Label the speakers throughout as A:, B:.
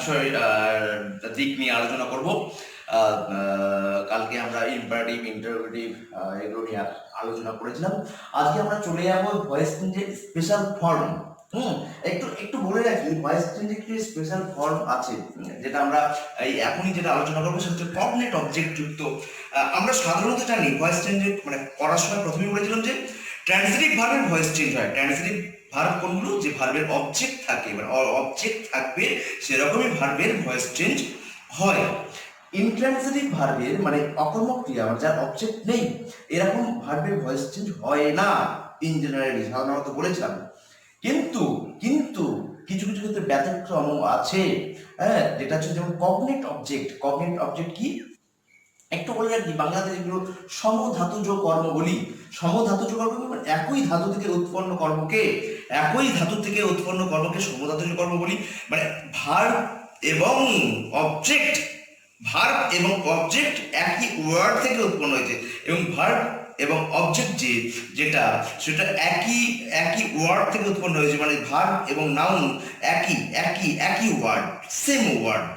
A: বিষয় দিক নিয়ে আলোচনা করব। কালকে আমরা ইম্পারেটিভ, ইন্টারোগেটিভ এগুলো নিয়ে আলোচনা করেছিলাম। আজকে আমরা চলে যাবো ভয়েস চেঞ্জের স্পেশাল ফর্ম। একটু বলে রাখি, ভয়েস চেঞ্জের কিছু স্পেশাল ফর্ম আছে, যেটা আমরা এখনই যেটা আলোচনা করবো সেটা হচ্ছে কগনেট অবজেক্ট যুক্ত। আমরা সাধারণত জানি ভয়েস চেঞ্জের মানে পড়ার সময় প্রথমেই বলেছিলাম যে ট্রান্সিটিভ ভার্বের ভয়েস চেঞ্জ হয়। ট্রান্সিটিভ ভার্ব কোনগুলো? যে ভার্বের অবজেক্ট থাকে, মানে অবজেক্ট থাকবে সেরকমই ভার্বের ভয়েস চেঞ্জ হয়। ইন্ট্রান্সিটিভ ভার্বের মানে অকর্মক ক্রিয়া, যার অবজেক্ট নেই, এরকম ভার্বের ভয়েস চেঞ্জ হয় না ইন জেনারেলি, সাধারণত বলেছিলাম। কিন্তু কিন্তু কিছু কিছু ক্ষেত্রে ব্যতিক্রম আছে, হ্যাঁ, যেটা হচ্ছে যেমন কগনেট অবজেক্ট। কগনেট অবজেক্ট কি একটু বলে রাখি, বাংলাতে যেগুলো সমধাতুজ কর্ম বলি। সমধাতুজ কর্ম মানে একই ধাতু থেকে উৎপন্ন কর্মকে সমধাতুজ কর্ম বলি। মানে ভার্ব এবং অবজেক্ট একই ওয়ার্ড থেকে উৎপন্ন হয়েছে, এবং ভার্ব এবং অবজেক্ট যেটা সেটা একই ওয়ার্ড থেকে উৎপন্ন হয়েছে। মানে ভার্ব এবং নাউন একই ওয়ার্ড, সেম ওয়ার্ড,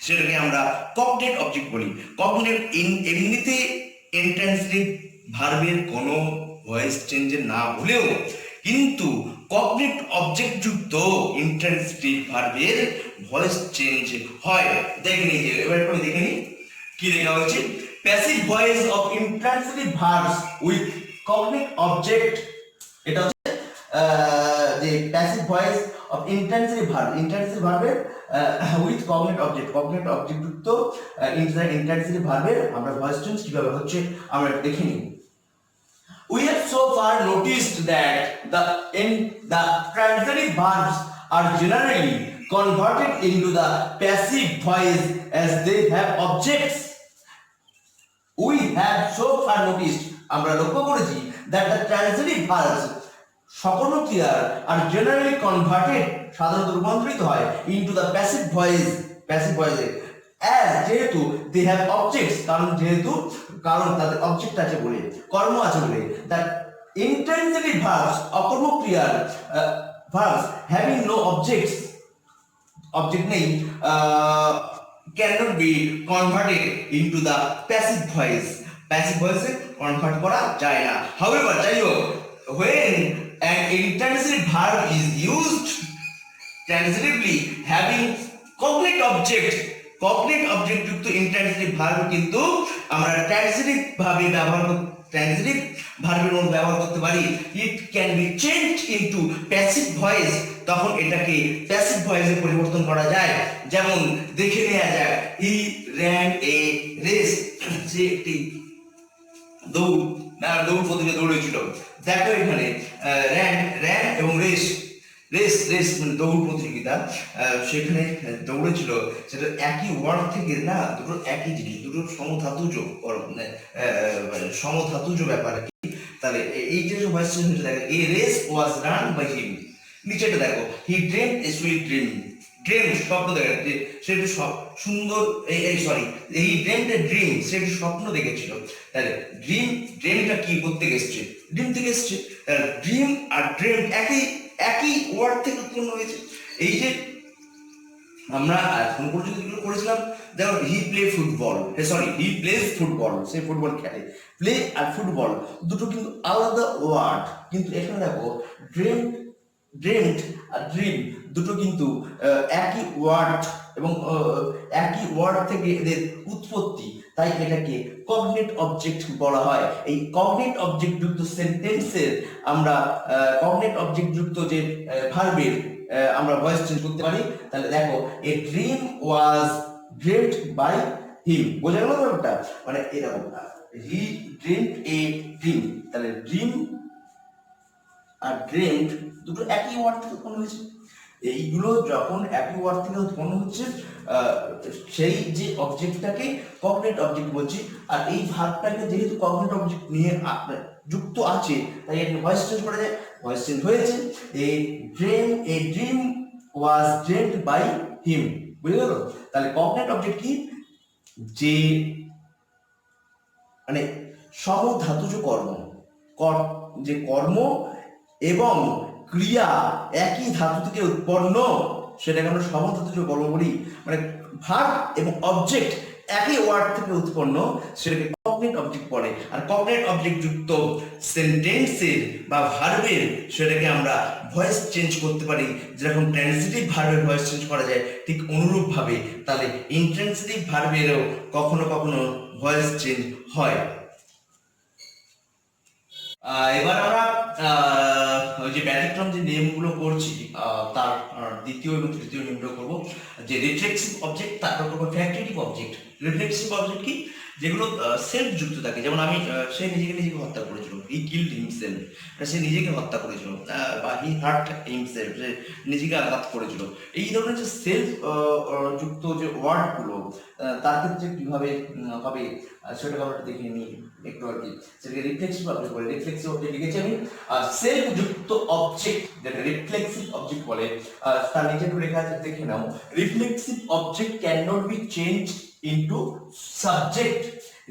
A: সেটাকে আমরা কগনেট অবজেক্ট বলি। কগনেট এমনিতে ইন্ট্রান্সিটিভ ভার্বের কোনো ভয়েস চেঞ্জের না হলেও কিন্তু কগনেট অবজেক্ট যুক্ত ইন্ট্রান্সিটিভ ভার্বের ভয়েস চেঞ্জ হয়। দেখে নিই, এবার করে দেখে নিই কি লেখা হয়েছে। Passive voice of intransitive verbs with cognate object. এটা হচ্ছে যে প্যাসিভ ভয়েস অফ ইন্ট্রান্সিটিভ ভার্বের উইথ কগনেট অবজেক্ট যুক্ত ইন্ট্রান্সিটিভ ভার্বের আমরা ভয়েস চেঞ্জ কিভাবে হচ্ছে আমরা দেখে নিই। We have so far noticed that the transitive verbs are generally converted into the passive voice as they have objects. We have so far noticed, আমরা লক্ষ্য করেছি, that the transitive verbs সকল ক্রিয়ার are generally converted, সাধারণত রূপান্তরিত হয়, into the passive voice as যেহেতু they have objects, কারণ তাদের অবজেক্ট আছে বলে, কর্ম আছে বলে। that intransitive verbs অকর্মক ক্রিয়ার verbs having no object নেই cannot be converted into the passive voice A convert করা যায় না। however, যাই হোক, when an intransitive verb is used transitively having cognate object যুক্ত ইন্ট্রান্সিটিভ ভার্ব কিন্তু আমরা ট্রান্সিটিভ ভার্বের মধ্যে ব্যবহার করতে পারি। It can be changed into passive voice, তখন এটাকে প্যাসিভ ভয়েসে পরিবর্তন করা যায়। যেমন দেখে নেওয়া যায়, হি র্যান এ রেস, সে একটি দৌড় প্রতিযোগিতা দৌড়েছিল। দেখো এখানে র্যান এবং রেস মানে দৌড় প্রতিযোগিতা, সেখানে দৌড়েছিল, সেটা একই ওয়ার্ড থেকে না, দুটো একই জিনিস, দুটো সমধাতুজ ব্যাপার কি। তাহলে এই যে ভয়েস চেঞ্জ হচ্ছে, দেখো, a race was run by him. নিচেটা দেখো, he dreamed a sweet dream. স্বপ্ন দেখা, সেটা সুন্দর, হি ড্রিমড এ ড্রিম, সেটা স্বপ্ন দেখেছিল। তাহলে ড্রিমটা কি থেকে এসছে? ড্রিম থেকে এসছে। ড্রিম আর ড্রিম একই ওয়ার্ড থেকে উৎপন্ন হয়েছে। এই যে আমরা এখন পর্যন্ত যেগুলো করেছিলাম, দেখো, হি প্লেজ ফুটবল, সে ফুটবল খেলে। প্লে আর ফুটবল দুটো কিন্তু আলাদা ওয়ার্ড, কিন্তু এখানে দেখো ড্রিমড আর ড্রিম দুটো কিন্তু একই ওয়ার্ড এবং একই ওয়ার্ড থেকে এদের উৎপত্তি, তাই এটাকে কগনেট অবজেক্ট বলা হয়। এই কগনেট অবজেক্ট যুক্ত সেন্টেন্সের আমরা কগনেট অবজেক্ট যুক্ত যে ভার্বের আমরা ভয়েস চেঞ্জ করতে পারি। তাহলে দেখো, a dream was dreamed by him. বোঝা গেল ব্যাপারটা? মানে এরকম, হি ড্রিমড এ ড্রিম, তাহলে ড্রিম আর ড্রিমড দুটো একই ওয়ার্ড থেকে উৎপন্ন হয়েছে। এইগুলো যখন একই ওয়ার্ড থেকে উৎপন্ন হচ্ছে, সেই যে অবজেক্টটাকে কগনেট অবজেক্ট বলছি। আর এই ভার্বটাকে যেহেতু কগনেট অবজেক্ট নিয়ে যুক্ত আছে, তাই এখানে ভয়েস চেঞ্জ করা যায়। ভয়েস চেঞ্জ হয়েছে, a dream was dreamed by him. বুঝে গেল? তাহলে কগনেট অবজেক্ট কি? যে মানে সমধাতুজ কর্ম এবং ক্রিয়া একই ধাতু থেকে উৎপন্ন, সেটাকে আমরা সমতুল্য কর্ম বলি। মানে ভার্ব এবং অবজেক্ট একই ওয়ার্ড থেকে উৎপন্ন, সেটাকে কগনেট অবজেক্ট বলে। আর কগনেট অবজেক্ট যুক্ত সেন্টেন্সের বা ভার্বের সেটাকে আমরা ভয়েস চেঞ্জ করতে পারি। যেরকম ট্রান্সিটিভ ভার্বের ভয়েস চেঞ্জ করা যায়, ঠিক অনুরূপভাবে তাহলে ইন্ট্রান্সিটিভ ভার্বেরও কখনো কখনো ভয়েস চেঞ্জ হয়। এবার আমরা ওই যে ব্যতিক্রম যে নিয়মগুলো করছি তার দ্বিতীয় এবং তৃতীয় নিয়মগুলো করবো। যে রিফ্লেক্সিভ অবজেক্ট, তারপর করবো ফ্যাক্টরিটিভ অবজেক্ট। রিফ্লেক্সিভ অবজেক্ট কি? যেগুলো সেলফ যুক্ত থাকে। যেমন আমি সে নিজেকে হত্যা করেছিল, হি কিলড হিমসেলফ, সে নিজেকে হত্যা করেছিল, বা হি হার্ট হিমসেলফ, সে নিজেকে আঘাত করেছিল। এই ধরনের যে সেলফ যুক্ত যে ওয়ার্ডগুলো তার ক্ষেত্রে কিভাবে হবে সেটাকে আমরা দেখে নিই একটু আর কি। সেটাকে রিফ্লেক্সিভ অবজেক্ট বলে। রিফ্লেক্সিভ অবজেক্ট লিখেছি আমি, সেলফ যুক্ত অবজেক্ট যেটা রিফ্লেক্সিভ অবজেক্ট বলে। তার নিচে একটু লেখা আছে, দেখে নাও। Reflexive object can not be change into subject.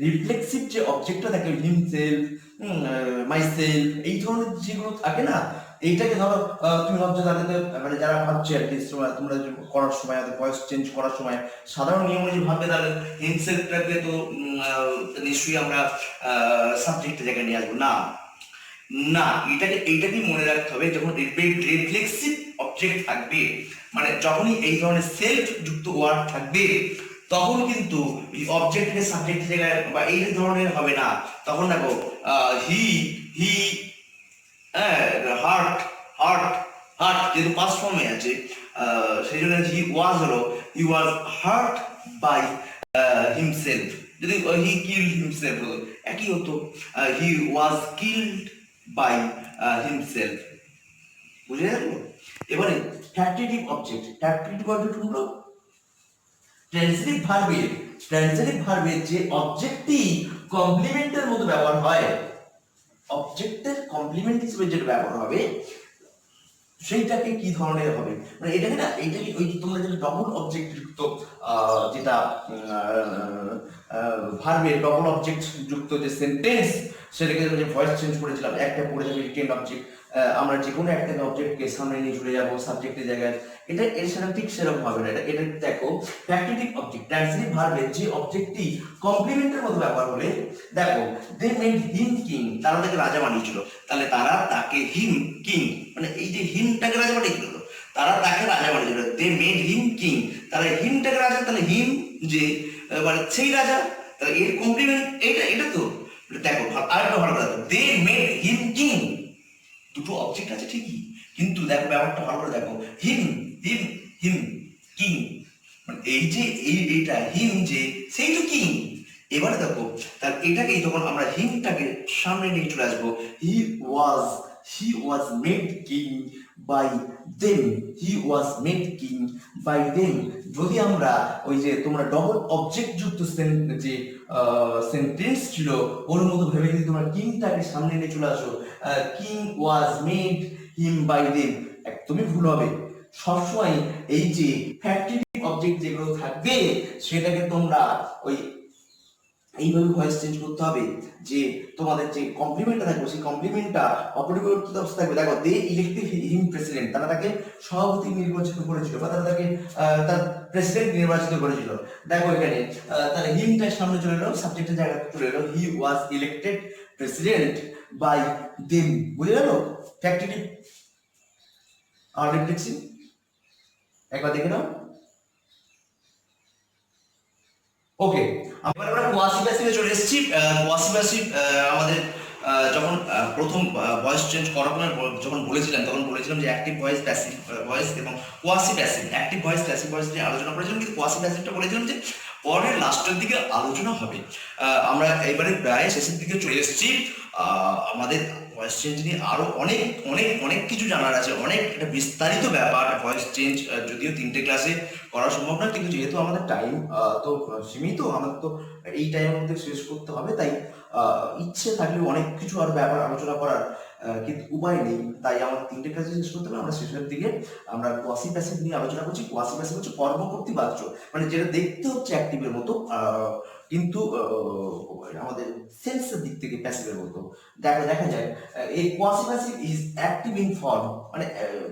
A: Reflexive যে অবজেক্টটা থাকে, হিমসেলফ, মাইসেলফ, এই ধরনের যেগুলো থাকে না, এইটাকে ধরো তুমি ভাবছো তাদের মানে যারা ভাবছে আর কি, তোমরা করার সময় ভয়েস চেঞ্জ করার সময় সাধারণ নিয়ম অনুযায়ী ভাববে, তাহলে হিমসেলফটাকে তো নিশ্চয়ই আমরা সাবজেক্টের জায়গায় নিয়ে আসবো না। না, এইটাকে মনে রাখতে হবে, যখন রিফ্লেক্সিভ অবজেক্ট থাকবে, মানে যখনই এই ধরনের সেলফ যুক্ত ওয়ার্ড থাকবে, তখন কিন্তু এই অবজেক্টকে সাবজেক্টের জায়গায় বা এই ধরনের হবে না। তখন দেখো হি হার্ট হার্ট হার্ট যেহেতু পাস্ট ফর্মে আছে, সেই জন্য হি ওয়াজ হলো হি ওয়াজ হার্ট বাই হিমসেলফ। যদি হি কিলড হিমসেলফ হতো একই হতো, হি ওয়াজ কিলড বাই হিমসেলফ। বুঝে গেল? এবারে ফ্যাক্টরিটিভ অবজেক্ট। ফ্যাক্টরিটিভ অবজেক্ট হলো ট্রান্সিটিভ ভার্বের যে অবজেক্টটি কমপ্লিমেন্টের মতো ব্যবহার হয়, অবজেক্টের কমপ্লিমেন্ট হিসেবে যেটা ব্যবহার হবে সেইটাকে কি ধরনের হবে, মানে এটাকে না, এইটাকে ওই তোমরা যেটা ডবল অবজেক্ট যুক্ত যেটা ভার্বের ডবল অবজেক্ট যুক্ত যে সেন্টেন্স, সেটাকে যে ভয়েস চেঞ্জ করেছিলাম, একটা পড়ে যাবে রিটেন্ড অবজেক্ট, আমরা যে কোনো একটা অবজেক্টকে সামনে নিয়ে চলে যাবো সাবজেক্টের জায়গায়, এটা এর সাথে ঠিক সেরকম হবে না। এটা দেখো ফ্যাক্টরিটিভ অবজেক্ট, ট্রান্সিটিভ ভার্বের যে অবজেক্টটি কমপ্লিমেন্টের মতো ব্যবহার হলে, দেখো দে মেড হিম কিং, তারা তাকে রাজা বানিয়েছিল, তাহলে তারা তাকে হিম কিং, মানে এই যে হিমটাকে রাজা বানিয়েছিল, তারা তাকে রাজা বানিয়েছিল, দে মেড হিম কিং, তাহলে হিমটাকে রাজা, তাহলে হিম যে মানে সেই রাজা, তাহলে এর কমপ্লিমেন্ট এটা তো দেখো আরেকটা ভালো করে দেখো, দে মেড হিম কিং, দুটো অবজেক্ট আছে ঠিকই, কিন্তু দেখো ব্যাপারটা ভালো করে দেখো, হিম হিম হিম কিং, মানে এই যে এইটা হিম যে সেই তো কিং। এবারে দেখো তার এটাকেই যখন আমরা হিমটাকে সামনে নিয়ে চলে আসবো, he was made king by them, he was made king by them. যদি আমরা ওই যে তোমরা ডবল অবজেক্ট যুক্ত যে সেন্টেন্স ছিল ওর মতো ভেবে যদি তোমরা কিংটাকে সামনে নিয়ে চলে আসো, king was made him by them, একদমই ভুল হবে। সবসময় এই যে ফ্যাক্টরিটিভ অবজেক্ট যেগুলো থাকবে সেটাকে তোমরা ওই এইভাবে ভয়েস চেঞ্জ করতে হবে, যে তোমাদের যে কমপ্লিমেন্টটা থাকবে সেই কমপ্লিমেন্টটা অপরিবর্তিত অবস্থা থাকবে। দেখো দে ইলেক্টেড হিম প্রেসিডেন্ট, তারা তাকে সভাপতি নির্বাচিত করেছিল বা তারা তাকে তার প্রেসিডেন্ট নির্বাচিত করেছিল। দেখো এখানে তাহলে হিমটার সামনে চলে এলো, সাবজেক্টের জায়গায় চলে এলো, he was elected president by them. বুঝে গেল ফ্যাক্টরিটিভ আর রিফ্লেক্সিভ? একবার দেখে নাও। ওকে, আমরা কোয়াসি প্যাসিভে চলে এসেছি। কোয়াসি প্যাসিভ আমাদের যখন প্রথম ভয়েস চেঞ্জ করার পর যখন বলেছিলাম যে অ্যাক্টিভ ভয়েস, প্যাসিভ ভয়েস এবং quasi passive. Active voice, passive voice নিয়ে আলোচনা করেছিলাম, কিন্তু কোয়াসি প্যাসিভটা বলেছিলাম যে পরের লাস্টের দিকে আলোচনা হবে। আমরা এবারে প্রায় শেষের দিকে চলে এসেছি। আমাদের ভয়েস চেঞ্জ নিয়ে আরো অনেক অনেক অনেক কিছু জানার আছে, অনেক একটা বিস্তারিত ব্যাপার ভয়েস চেঞ্জ, যদিও 3টে ক্লাসে করা সম্ভব না, কিন্তু যেহেতু আমাদের টাইম তো সীমিত, আমাদের তো এই টাইমের মধ্যে শেষ করতে হবে, তাই ইচ্ছে থাকলেও অনেক কিছু আর ব্যাপার আলোচনা করার কিন্তু উপায় নেই, তাই আমাদের 3টে ক্লাসে শেষ করতে হবে। আমরা শেষের দিকে আমরা কোয়াসি প্যাসিভ নিয়ে আলোচনা করছি। কোয়াসি প্যাসিভ হচ্ছে কর্মকর্তী বাচ্য, মানে যেটা দেখতে হচ্ছে অ্যাক্টিভের মতো, কিন্তু আমাদের সেন্সের দিক থেকে প্যাসিভের মতো দেখা যায় এই quasi passive is active in form, মানে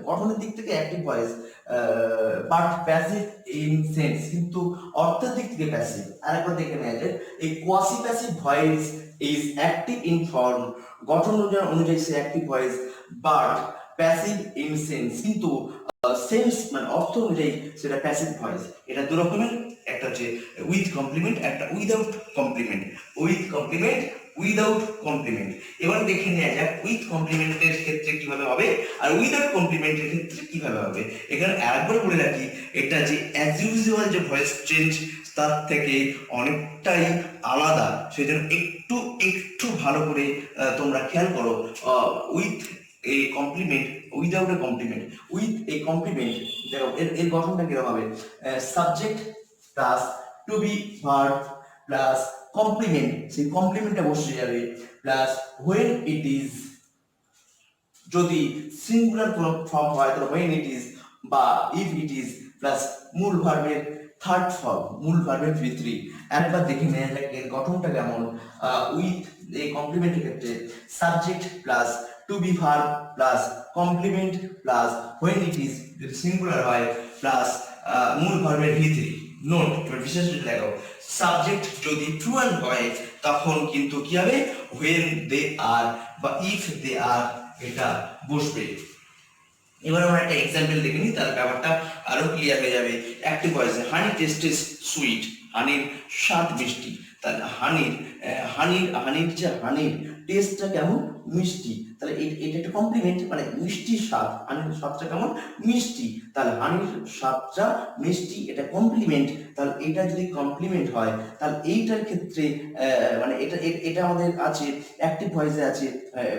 A: গঠনের দিক থেকে active voice, but passive in sense, কিন্তু অর্থের দিক থেকে প্যাসিভ। আরেকবার দেখে নেওয়া যায়, এই quasi passive voice is active in form, গঠন অনুযায়ী সে active voice, but passive in sense, কিন্তু সেন্স মানে অর্থ অনুযায়ী সেটা প্যাসিভ ভয়েস। এটা দু রকমের, একটা হচ্ছে উইথ কমপ্লিমেন্ট, একটা without complement. With complement, without complement. এবার দেখে নেওয়া যাক উইথ কমপ্লিমেন্টের ক্ষেত্রে কিভাবে হবে আর উইদাউট কমপ্লিমেন্টের ক্ষেত্রে কিভাবে হবে। এখানে আরেকবার বলে রাখি, এটা যে অ্যাজ ইউজুয়াল যে ভয়েস চেঞ্জ তার থেকে অনেকটাই আলাদা, সেজন্য একটু একটু ভালো করে তোমরা খেয়াল করো। With a complement, without a complement, with a complement, দেখো এর গঠনটা কিরকম হবে, subject plus to be verb plus complement, সেই কমপ্লিমেন্টটা বসে যাবে, প্লাস when it is, যদি সিঙ্গুলার কোনো ফর্ম হয় তাহলে when it is বা if it is, প্লাস মূল ভার্বের থার্ড ফর্ম, মূল ভার্বের v3। একবার দেখে নেওয়া যাক এর গঠনটা কেমন। উইথ এই কমপ্লিমেন্টের ক্ষেত্রে subject plus to be verb plus complement plus when it is যদি সিঙ্গুলার হয় প্লাস মূল ভার্বের v3। নোট, এবার বিশেষ দেখো, সাবজেক্ট যদি প্লুরাল হয় তখন কিন্তু কি হবে, when they are বা if they are এটা বসবে। এবার আমরা একটা এক্সাম্পল দেখে নিই, তাহলে ব্যাপারটা আরো ক্লিয়ার হয়ে যাবে। অ্যাক্টিভ ভয়েসে হানি টেস্ট ইজ সুইট, হানির স্বাদ মিষ্টি। তাহলে হানির যে হানির টেস্টটা কেমন, মিষ্টি। তাহলে এটা একটা কমপ্লিমেন্ট, মানে মিষ্টি স্বাদ, হানির স্বাদটা কেমন, মিষ্টি। তাহলে হানির স্বাদটা মিষ্টি, এটা কমপ্লিমেন্ট। তাহলে এটা যদি কমপ্লিমেন্ট হয় তাহলে এইটার ক্ষেত্রে মানে এটা আমাদের আছে অ্যাক্টিভ ভয়েসে আছে,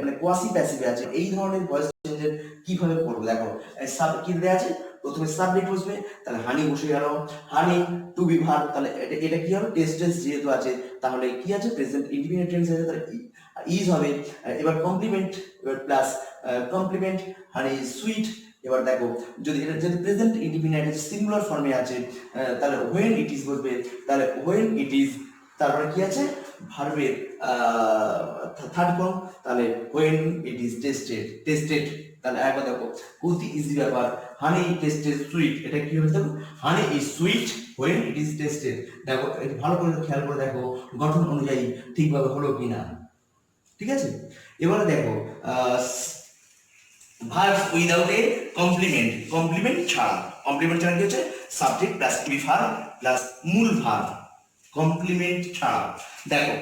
A: মানে কোয়াসি প্যাসিভে আছে। এই ধরনের ভয়েস চেঞ্জের কিভাবে করবো দেখো, সাব কি দেয়া আছে, প্রথমে সাবজেক্ট বসবে, তাহলে হানি বসে গেল, হানি টু বি ভার্ব, তাহলে এটা কি হবে, টেন্স যেহেতু আছে তাহলে কি আছে, প্রেজেন্ট ইন্ডিপেন্ডেন্ট টেন্স আছে, তাহলে ইজ হবে। এবার কমপ্লিমেন্ট, এবার প্লাস কমপ্লিমেন্ট, হানি সুইট। এবার দেখো যদি এটা যদি প্রেজেন্ট ইন্ডিপেন্ডেন্ট সিঙ্গুলার ফর্মে আছে তাহলে when it is বসবে, তাহলে when it is, তারপরে কি আছে, ভার্বের থার্ড ফর্ম, তাহলে when it is tested। তাহলে একবার দেখো অতি ইজি ব্যাপার, হানি টেস্টেড সুইট, এটা কি হবে দেখো, হানি is sweet when it is tested। দেখো ভালো করে খেয়াল করে দেখো গঠন অনুযায়ী ঠিকভাবে হলো কিনা, ঠিক আছে। এবারে দেখো verbs without a complement, complement ছাড়া কি হচ্ছে, subject plus to be verb plus মূল ভার্ব, কমপ্লিমেন্ট ছাড়া। দেখো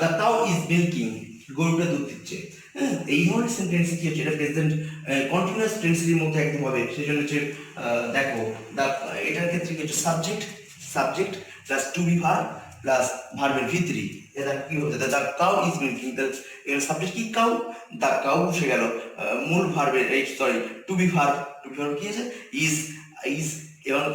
A: দ্য কাউ ইজ মিল্কিং, গরুটা দুধ দিচ্ছে। এই ধরনের সেন্টেন্স কি হচ্ছে, এটা প্রেজেন্ট কন্টিনিউয়াস টেন্সের মধ্যে একদম হবে, সেজন্য হচ্ছে দেখো এটার ক্ষেত্রে কি হচ্ছে, subject plus to be verb plus ভার্বের v3। এটা কি হচ্ছে, দ্য কাউ ইজ মিল্কিং, এর সাবজেক্ট কি, কাউ, দ্য কাউ বসে গেল, মূল ভার্বের টু বি ভার্ব কি আছে, ইজ।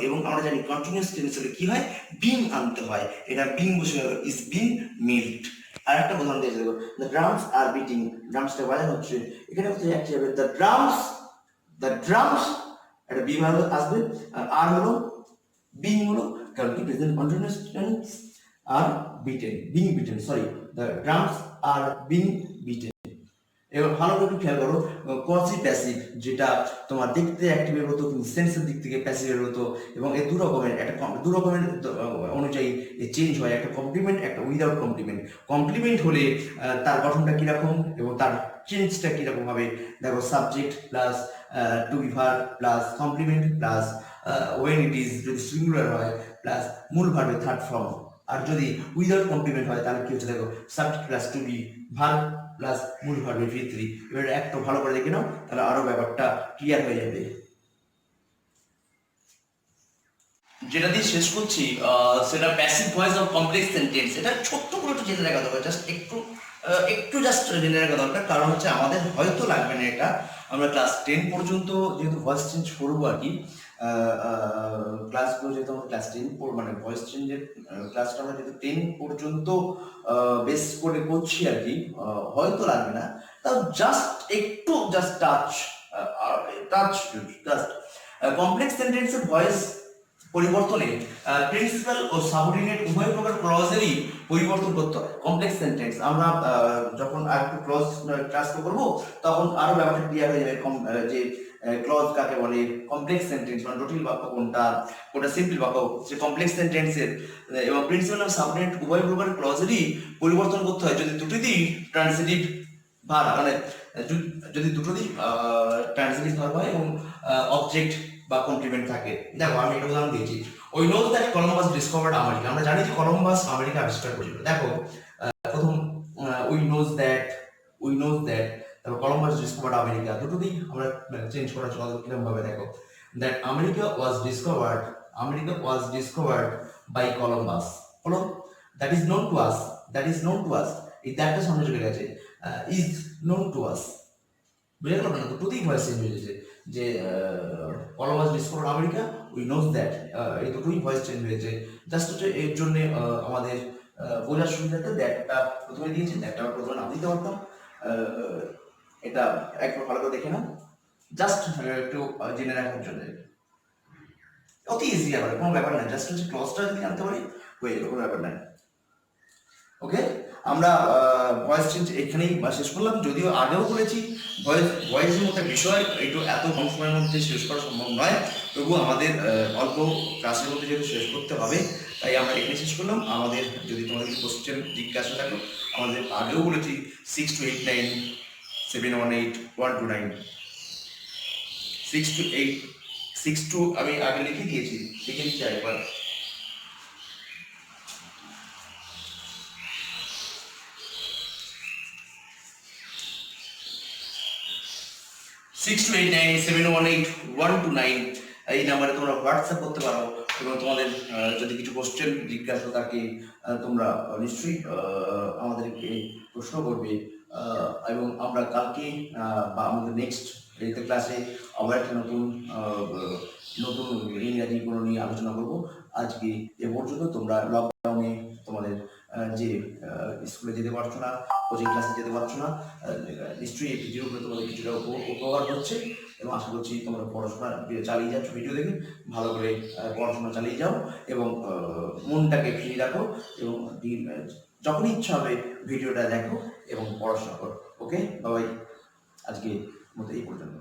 A: এবং আমরা জানি কন্টিনিউয়াস টেন্স হলে কি হয়, বিং আনতে হয়, এটা বিং বসে গেল, ইজ বিং মিল্কড। আর একটা উদাহরণ দিয়েছে দেখো, দ্য ড্রামস আর বিটিং, ড্রামসটা বাজানো হচ্ছে, এখানে হচ্ছে একটি হবে দ্য ড্রামস, একটা বি ভার্ব আসবে, আর হলো বিং হলো, কারণ কি present continuous tense are being beaten, sorry, the drums are being beaten. এবার ভালো করে খেয়াল করো, কোয়াসি প্যাসিভ যেটা তোমার দেখতে অ্যাক্টিভের মতো কিন্তু সেন্সের দিক থেকে প্যাসিভের মতো, এবং এই দু রকমের অনুযায়ী চেঞ্জ হয়, একটা কমপ্লিমেন্ট একটা উইদাউট কমপ্লিমেন্ট। কমপ্লিমেন্ট হলে তার গঠনটা কিরকম এবং তার চেঞ্জটা কিরকম হবে, দেখো subject plus to be verb plus complement plus when it is যদি সিঙ্গুলার হয় প্লাস মূল ভার্বের থার্ড ফর্ম। আর যদি উইদাউট কমপ্লিমেন্ট হয় তাহলে কি হচ্ছে দেখো, subject plus to be verb plus মূল ভার্বের v3। এবার একটু ভালো করে দেখে নাও, তাহলে আরো ব্যাপারটা ক্লিয়ার হয়ে যাবে। যেটা দিয়ে শেষ করছি সেটা passive voice of complex sentence. এটা ছোট্ট করে একটু জেনে রাখা দরকার, জাস্ট একটু জাস্ট জেনে রাখা দরকার, কারণ হচ্ছে আমাদের হয়তো লাগবে না এটা। আমরা ক্লাস 10 পর্যন্ত যেহেতু ভয়েস চেঞ্জ করবো আর কি, ক্লাসগুলো যেহেতু আমরা ক্লাস 10 মানে ভয়েস চেঞ্জের ক্লাসটা আমরা যেহেতু 10 পর্যন্ত বেস করে করছি আর কি, হয়তো লাগবে না, তাও জাস্ট একটু জাস্ট টাচ কমপ্লেক্স সেন্টেন্সের ভয়েস পরিবর্তনে প্রিন্সিপাল ও সাবঅর্ডিনেট উভয় প্রকার ক্লজেরই পরিবর্তন করতে হয়। কমপ্লেক্স সেন্টেন্স আমরা যখন আরেকটু ক্লজ ট্রান্সফার করব তখন আরো ব্যাপারটা ক্লিয়ার হয়ে যাবে যে ক্লজ কাকে বলে, কমপ্লেক্স সেন্টেন্স মানে জটিল বাক্য কোনটা, কোনটা সিম্পল বাক্য, যে কমপ্লেক্স সেন্টেন্সের এবং প্রিন্সিপাল ও সাবঅর্ডিনেট উভয় প্রকার ক্লজেরই পরিবর্তন করতে হয় যদি দুটোতেই ট্রান্সিটিভ ভার্ব মানে যদি দুটোতেই ট্রান্সিটিভ ভার্ব হয় এবং অবজেক্ট বা কমপ্লিমেন্ট থাকে। দেখো আমি একটা উদাহরণ দিয়েছি, ওই knows that Columbus discovered America, আমরা জানি যে কলম্বাস আমেরিকা আবিষ্কার করেছিল। দেখো প্রথম উই নোজ দ্যাট তারপর কলম্বাস ডিসকভার্ড আমেরিকা, দুটোতেই আমরা চেঞ্জ করা চলে কিরকম ভাবে দেখো, that America was discovered by Columbus, হলো that is known to us, এই দ্যাটটা সামনে চলে গেছে, ইজ নোন টু আস, বুঝে গেল না? দুটোতেই ভয়েস চেঞ্জ হয়ে গেছে, যে Columbus discovered America, we knows that, এই দুটোই ভয়েস চেঞ্জ হয়েছে। জাস্ট হচ্ছে এর জন্য আমাদের বোঝার সুবিধাতে দ্যাটটা প্রথমে দিয়েছি, দ্যাটটা প্রথমে না দিতে পারতাম, এটা একবার ভালো করে দেখে না, জাস্ট একটু জেনে রাখার জন্য, অতি ইজি, আবার কোনো ব্যাপার না, জাস্ট হচ্ছে ক্লজটা যদি আনতে পারি হয়ে যাবে, কোনো ব্যাপার না। ওকে, আমরা ভয়েস চেঞ্জ এখানেই শেষ করলাম, যদিও আগেও বলেছি ভয়েসের মতো বিষয় একটু এত কম সময়ের মধ্যে শেষ করা সম্ভব নয়, তবুও আমাদের অল্প ক্লাসের মধ্যে যেহেতু শেষ করতে হবে তাই আমরা এখানে শেষ করলাম। আমাদের যদি তোমাদের কিছু কোশ্চেন জিজ্ঞাসা থাকো, আমাদের আগেও বলেছি 6289718129 62 আমি আগে লিখে দিয়েছি, লিখে দিচ্ছি একবার, 6289718129 এই নাম্বারে তোমরা হোয়াটসঅ্যাপ করতে পারো এবং তোমাদের যদি কিছু কোশ্চেন জিজ্ঞাসা থাকে তোমরা নিশ্চয়ই আমাদেরকে প্রশ্ন করবে, এবং আমরা কালকে বা আমাদের নেক্সট ক্লাসে আবার একটা নতুন ইংরাজি কোনো নিয়ে আলোচনা করব। আজকে এ পর্যন্ত। তোমরা লকডাউনে তোমাদের যে স্কুলে যেতে পারছো না, কোচিং ক্লাসে যেতে পারছো না, নিশ্চয়ই এই ভিডিওগুলো তোমাদের কিছুটা উপকার হচ্ছে এবং আশা করছি তোমরা পড়াশোনা চালিয়ে যাচ্ছ, ভিডিও দেখে ভালো করে পড়াশোনা চালিয়ে যাও এবং মনটাকে ফ্রি রাখো এবং যখনই ইচ্ছা হবে ভিডিওটা দেখো এবং পড়াশোনা করো। ওকে, বাবাই, আজকে মতো এই পর্যন্ত।